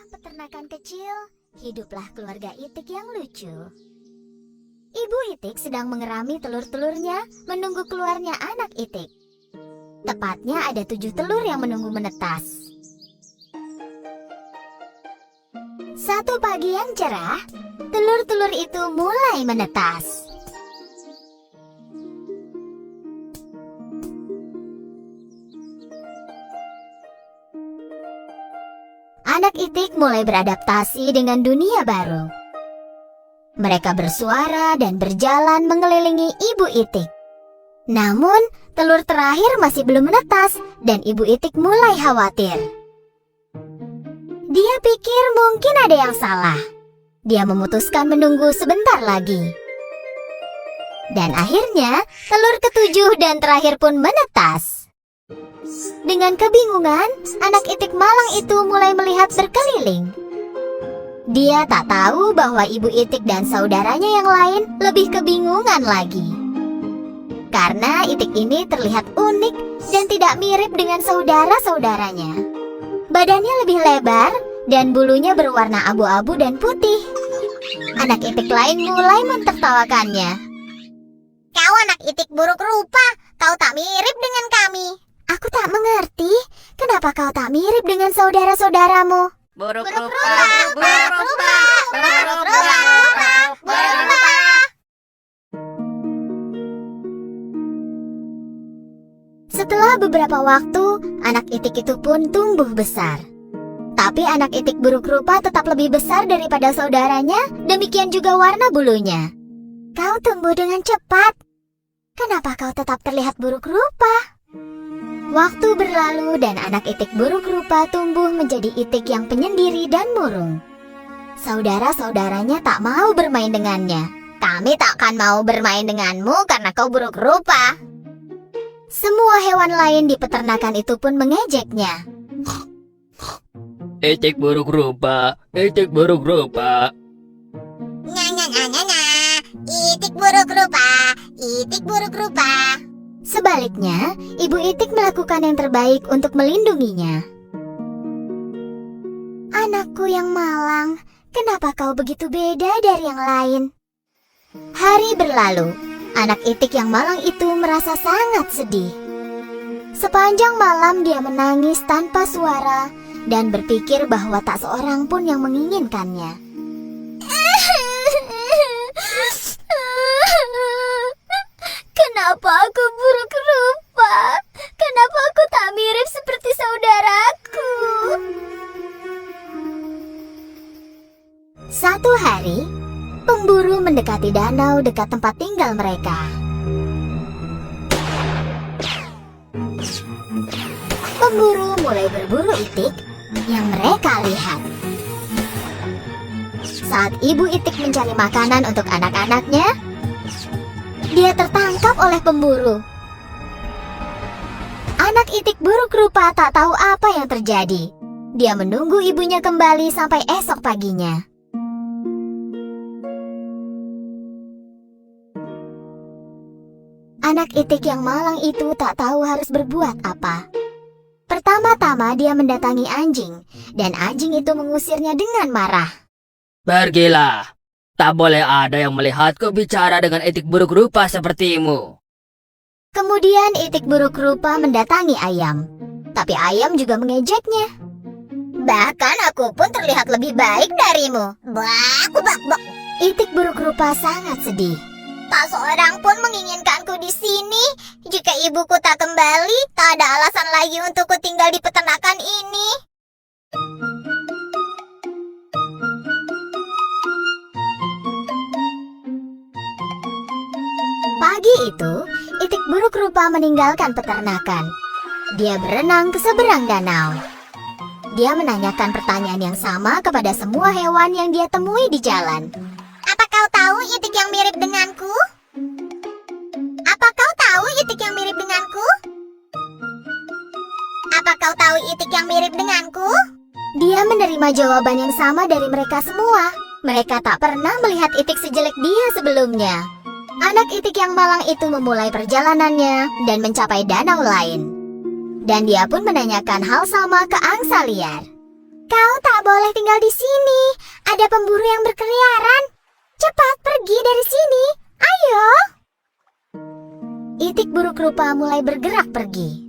sebuah peternakan kecil, hiduplah keluarga Itik yang lucu. Ibu Itik sedang mengerami telur-telurnya, menunggu keluarnya anak Itik. Tepatnya ada 7 telur yang menunggu menetas. Satu pagi yang cerah, telur-telur itu mulai menetas. Anak Itik mulai beradaptasi dengan dunia baru. Mereka bersuara dan berjalan mengelilingi Ibu Itik. Namun, telur terakhir masih belum menetas dan Ibu Itik mulai khawatir. Dia pikir mungkin ada yang salah. Dia memutuskan menunggu sebentar lagi. Dan akhirnya, telur ketujuh dan terakhir pun menetas. Dengan kebingungan, anak Itik malang itu mulai melihat berkeliling. Dia tak tahu bahwa Ibu Itik dan saudaranya yang lain lebih kebingungan lagi. Karena Itik ini terlihat unik dan tidak mirip dengan saudara-saudaranya. Badannya lebih lebar dan bulunya berwarna abu-abu dan putih. Anak Itik lain mulai mentertawakannya. Kau anak Itik buruk rupa, kau tak mirip dengan kami. Aku tak mengerti, kenapa kau tak mirip dengan saudara-saudaramu? Buruk Buruk rupa, rupa, buruk rupa, buruk rupa, buruk rupa. Setelah beberapa waktu, anak Itik itu pun tumbuh besar. Tapi anak Itik buruk rupa tetap lebih besar daripada saudaranya, demikian juga warna bulunya. Kau tumbuh dengan cepat. Kenapa kau tetap terlihat buruk rupa? Waktu berlalu dan anak Itik buruk rupa tumbuh menjadi Itik yang penyendiri dan murung. Saudara-saudaranya tak mau bermain dengannya. Kami takkan mau bermain denganmu karena kau buruk rupa. Semua hewan lain di peternakan itu pun mengejeknya. Itik buruk rupa, Itik buruk rupa. Nya. Itik buruk rupa, Itik buruk rupa. Sebaliknya, Ibu Itik melakukan yang terbaik untuk melindunginya. Anakku yang malang, kenapa kau begitu beda dari yang lain? Hari berlalu, anak Itik yang malang itu merasa sangat sedih. Sepanjang malam dia menangis tanpa suara dan berpikir bahwa tak seorang pun yang menginginkannya. Kenapa aku buruk rupa? Kenapa aku tak mirip seperti saudaraku? Satu hari, pemburu mendekati danau dekat tempat tinggal mereka. Pemburu mulai berburu Itik yang mereka lihat. Saat Ibu Itik mencari makanan untuk anak-anaknya, dia tertangkap oleh pemburu. Anak Itik buruk rupa tak tahu apa yang terjadi. Dia menunggu ibunya kembali sampai esok paginya. Anak Itik yang malang itu tak tahu harus berbuat apa. Pertama-tama dia mendatangi anjing, dan anjing itu mengusirnya dengan marah. Pergilah. Tak boleh ada yang melihatku bicara dengan Itik buruk rupa sepertimu. Kemudian Itik buruk rupa mendatangi ayam. Tapi ayam juga mengejeknya. Bahkan aku pun terlihat lebih baik darimu. Bak. Itik buruk rupa sangat sedih. Tak seorang pun menginginkanku di sini. Jika ibuku tak kembali, tak ada alasan lagi untukku tinggal di peternakan ini. Pagi itu, Itik buruk rupa meninggalkan peternakan. Dia berenang ke seberang danau. Dia menanyakan pertanyaan yang sama kepada semua hewan yang dia temui di jalan. Apa kau tahu Itik yang mirip denganku? Apa kau tahu Itik yang mirip denganku? Apa kau tahu Itik yang mirip denganku? Dia menerima jawaban yang sama dari mereka semua. Mereka tak pernah melihat Itik sejelek dia sebelumnya. Anak Itik yang malang itu memulai perjalanannya dan mencapai danau lain. Dan dia pun menanyakan hal sama ke angsa liar. Kau tak boleh tinggal di sini. Ada pemburu yang berkeliaran. Cepat pergi dari sini. Ayo. Itik buruk rupa mulai bergerak pergi.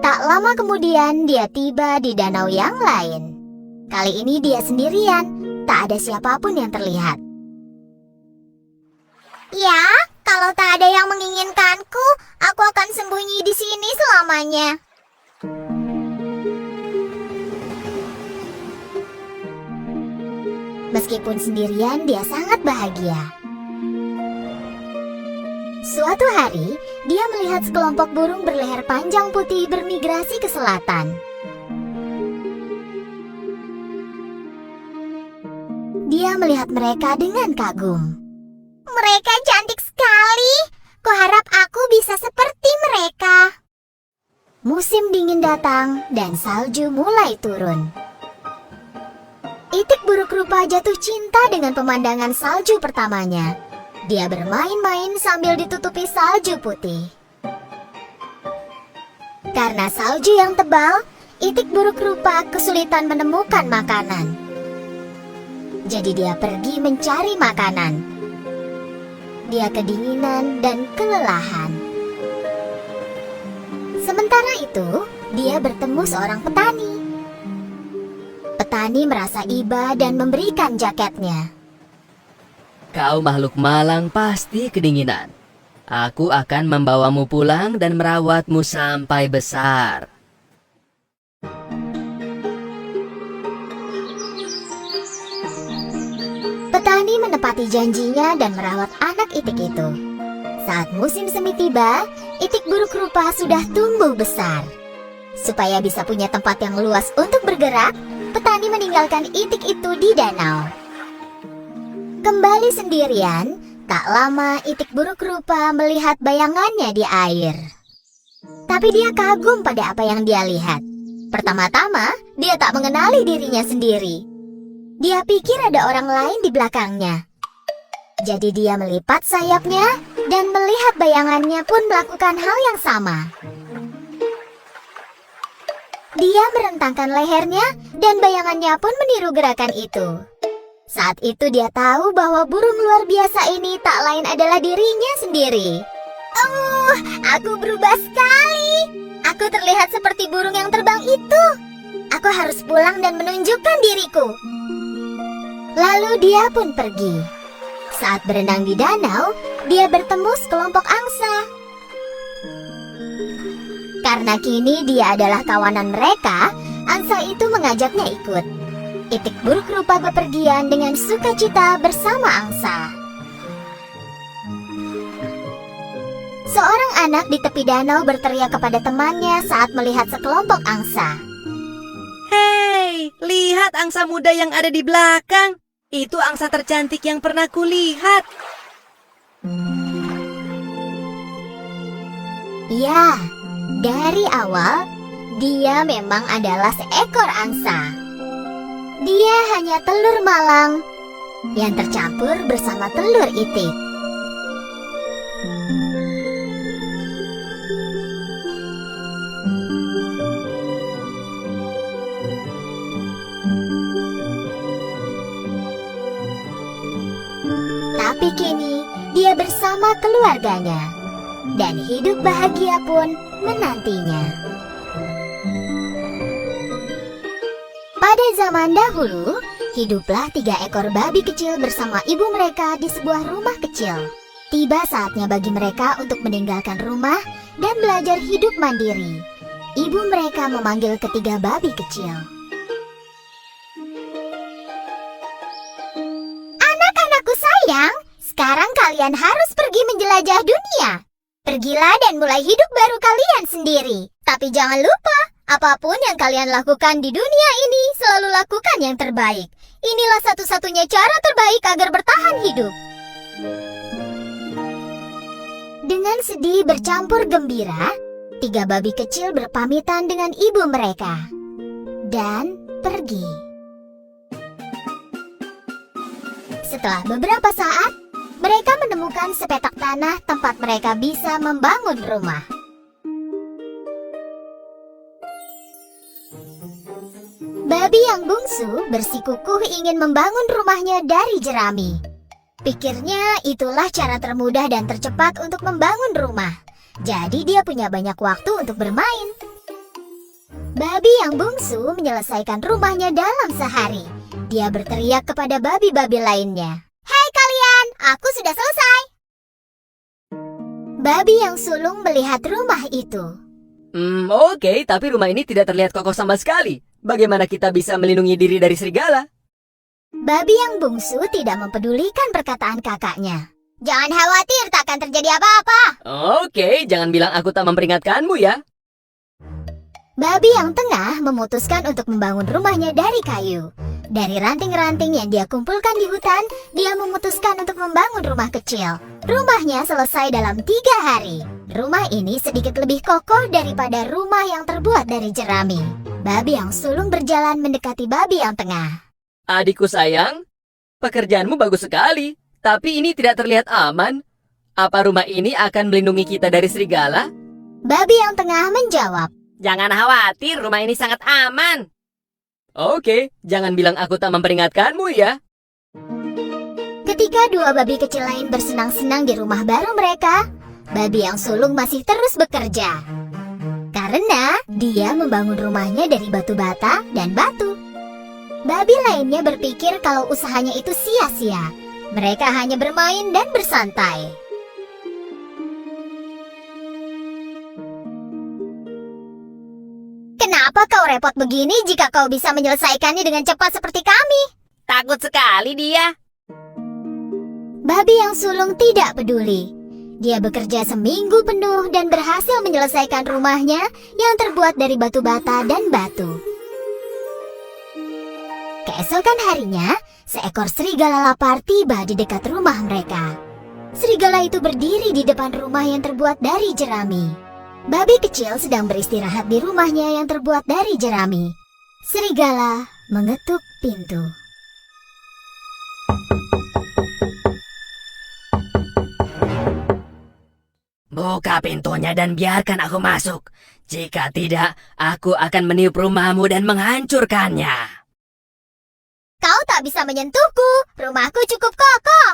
Tak lama kemudian dia tiba di danau yang lain. Kali ini dia sendirian, tak ada siapapun yang terlihat. Ya, kalau tak ada yang menginginkanku, aku akan sembunyi di sini selamanya. Meskipun sendirian, dia sangat bahagia. Suatu hari, dia melihat sekelompok burung berleher panjang putih bermigrasi ke selatan. Dia melihat mereka dengan kagum. Mereka cantik sekali. Kuharap aku bisa seperti mereka. Musim dingin datang dan salju mulai turun. Itik buruk rupa jatuh cinta dengan pemandangan salju pertamanya. Dia bermain-main sambil ditutupi salju putih. Karena salju yang tebal, itik buruk rupa kesulitan menemukan makanan. Jadi dia pergi mencari makanan. Dia kedinginan dan kelelahan. Sementara itu, dia bertemu seorang petani. Petani merasa iba dan memberikan jaketnya. Kau makhluk malang pasti kedinginan. Aku akan membawamu pulang dan merawatmu sampai besar. Petani menepati janjinya dan merawat anak itik itu. Saat musim semi tiba, itik buruk rupa sudah tumbuh besar. Supaya bisa punya tempat yang luas untuk bergerak, petani meninggalkan itik itu di danau. Kembali sendirian, tak lama itik buruk rupa melihat bayangannya di air. Tapi dia kagum pada apa yang dia lihat. Pertama-tama, dia tak mengenali dirinya sendiri. Dia pikir ada orang lain di belakangnya. Jadi dia melipat sayapnya dan melihat bayangannya pun melakukan hal yang sama. Dia merentangkan lehernya dan bayangannya pun meniru gerakan itu. Saat itu dia tahu bahwa burung luar biasa ini tak lain adalah dirinya sendiri. Oh, aku berubah sekali. Aku terlihat seperti burung yang terbang itu. Aku harus pulang dan menunjukkan diriku. Lalu dia pun pergi. Saat berenang di danau, dia bertemu sekelompok angsa. Karena kini dia adalah kawanan mereka, angsa itu mengajaknya ikut. Itik buruk rupa bepergian dengan sukacita bersama angsa. Seorang anak di tepi danau berteriak kepada temannya saat melihat sekelompok angsa. Hei, lihat angsa muda yang ada di belakang. Itu angsa tercantik yang pernah kulihat. Ya, dari awal, dia memang adalah seekor angsa. Dia hanya telur malang yang tercampur bersama telur itik. Tapi kini dia bersama keluarganya dan hidup bahagia pun menantinya. Pada zaman dahulu, hiduplah 3 ekor babi kecil bersama ibu mereka di sebuah rumah kecil. Tiba saatnya bagi mereka untuk meninggalkan rumah dan belajar hidup mandiri. Ibu mereka memanggil ketiga babi kecil. Anak-anakku sayang, sekarang kalian harus pergi menjelajah dunia. Pergilah dan mulai hidup baru kalian sendiri. Tapi jangan lupa, apapun yang kalian lakukan di dunia ini, selalu lakukan yang terbaik. Inilah satu-satunya cara terbaik agar bertahan hidup. Dengan sedih bercampur gembira, 3 babi kecil berpamitan dengan ibu mereka dan pergi. Setelah beberapa saat, mereka menemukan sepetak tanah tempat mereka bisa membangun rumah. Babi yang bungsu bersikukuh ingin membangun rumahnya dari jerami. Pikirnya itulah cara termudah dan tercepat untuk membangun rumah. Jadi dia punya banyak waktu untuk bermain. Babi yang bungsu menyelesaikan rumahnya dalam sehari. Dia berteriak kepada babi-babi lainnya. "Hei kalian, aku sudah selesai." Babi yang sulung melihat rumah itu. Oke, tapi rumah ini tidak terlihat kokoh sama sekali. Bagaimana kita bisa melindungi diri dari serigala? Babi yang bungsu tidak mempedulikan perkataan kakaknya. "Jangan khawatir, takkan terjadi apa-apa." Oke, jangan bilang aku tak memperingatkanmu ya. Babi yang tengah memutuskan untuk membangun rumahnya dari kayu. Dari ranting-ranting yang dia kumpulkan di hutan, dia memutuskan untuk membangun rumah kecil. Rumahnya selesai dalam 3 hari. Rumah ini sedikit lebih kokoh daripada rumah yang terbuat dari jerami. Babi yang sulung berjalan mendekati babi yang tengah. Adikku sayang, pekerjaanmu bagus sekali, tapi ini tidak terlihat aman. Apa rumah ini akan melindungi kita dari serigala? Babi yang tengah menjawab. Jangan khawatir, rumah ini sangat aman. Oke, jangan bilang aku tak memperingatkanmu ya. Ketika dua babi kecil lain bersenang-senang di rumah baru mereka, babi yang sulung masih terus bekerja. Karena dia membangun rumahnya dari batu bata dan batu. Babi lainnya berpikir kalau usahanya itu sia-sia. Mereka hanya bermain dan bersantai. Kenapa kau repot begini jika kau bisa menyelesaikannya dengan cepat seperti kami? Takut sekali dia. Babi yang sulung tidak peduli. Dia bekerja seminggu penuh dan berhasil menyelesaikan rumahnya yang terbuat dari batu bata dan batu. Keesokan harinya, seekor serigala lapar tiba di dekat rumah mereka. Serigala itu berdiri di depan rumah yang terbuat dari jerami. Babi kecil sedang beristirahat di rumahnya yang terbuat dari jerami. Serigala mengetuk pintu. Buka pintunya dan biarkan aku masuk. Jika tidak, aku akan meniup rumahmu dan menghancurkannya. Kau tak bisa menyentuhku, rumahku cukup kokoh.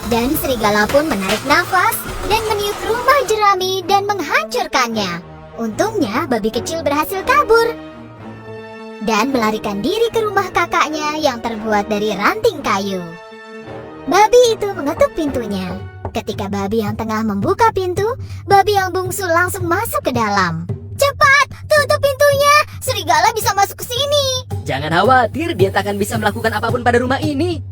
Dan serigala pun menarik nafas dan meniup rumah jerami dan menghancurkannya. Untungnya babi kecil berhasil kabur dan melarikan diri ke rumah kakaknya yang terbuat dari ranting kayu. Babi itu mengetuk pintunya. Ketika babi yang tengah membuka pintu, babi yang bungsu langsung masuk ke dalam. "Cepat, tutup pintunya, serigala bisa masuk ke sini." Jangan khawatir, dia tak akan bisa melakukan apapun pada rumah ini.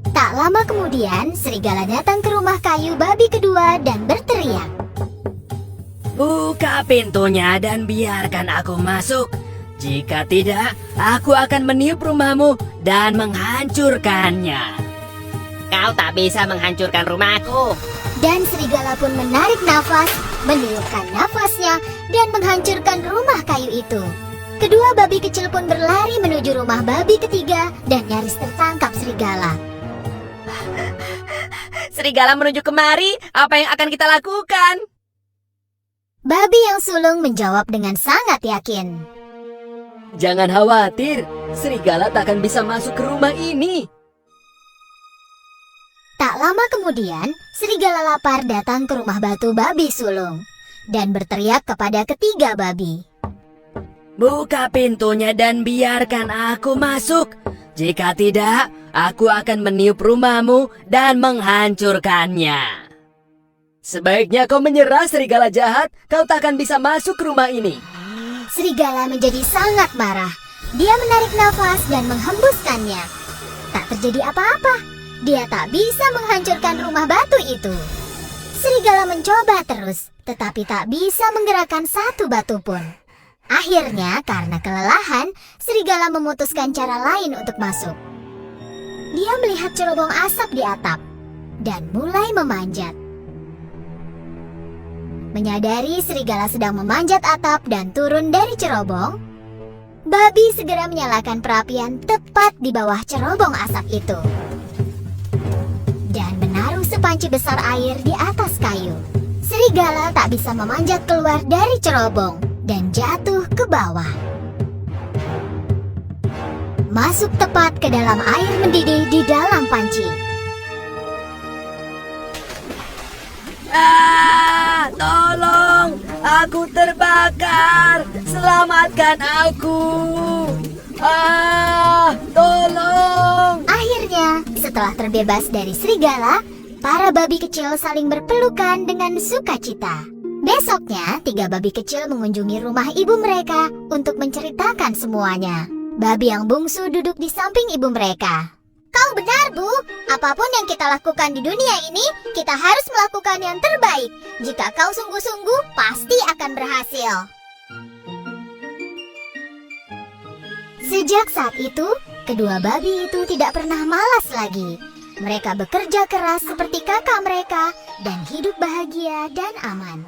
Tak lama kemudian, serigala datang ke rumah kayu babi kedua dan berteriak. Buka pintunya dan biarkan aku masuk. Jika tidak, aku akan meniup rumahmu dan menghancurkannya. Kau tak bisa menghancurkan rumahku. Dan serigala pun menarik nafas, meniupkan nafasnya, dan menghancurkan rumah kayu itu. Kedua babi kecil pun berlari menuju rumah babi ketiga dan nyaris tertangkap serigala. Serigala menuju kemari, apa yang akan kita lakukan? Babi yang sulung menjawab dengan sangat yakin. Jangan khawatir, serigala tak akan bisa masuk ke rumah ini. Tak lama kemudian, serigala lapar datang ke rumah batu babi sulung dan berteriak kepada ketiga babi. Buka pintunya dan biarkan aku masuk. Jika tidak, aku akan meniup rumahmu dan menghancurkannya. Sebaiknya kau menyerah, serigala jahat. Kau tak akan bisa masuk ke rumah ini. Serigala menjadi sangat marah. Dia menarik nafas dan menghembuskannya. Tak terjadi apa-apa. Dia tak bisa menghancurkan rumah batu itu. Serigala mencoba terus, tetapi tak bisa menggerakkan satu batu pun. Akhirnya, karena kelelahan, serigala memutuskan cara lain untuk masuk. Dia melihat cerobong asap di atap dan mulai memanjat. Menyadari serigala sedang memanjat atap dan turun dari cerobong, babi segera menyalakan perapian tepat di bawah cerobong asap itu dan menaruh sepanci besar air di atas kayu. Serigala tak bisa memanjat keluar dari cerobong dan jatuh ke bawah. masuk tepat ke dalam air mendidih di dalam panci. Tolong, aku terbakar. Selamatkan aku. Tolong. Akhirnya, setelah terbebas dari serigala, para babi kecil saling berpelukan dengan sukacita. Besoknya, 3 babi kecil mengunjungi rumah ibu mereka untuk menceritakan semuanya. Babi yang bungsu duduk di samping ibu mereka. Kau benar, Bu. Apapun yang kita lakukan di dunia ini, kita harus melakukan yang terbaik. Jika kau sungguh-sungguh, pasti akan berhasil. Sejak saat itu, kedua babi itu tidak pernah malas lagi. Mereka bekerja keras seperti kakak mereka dan hidup bahagia dan aman.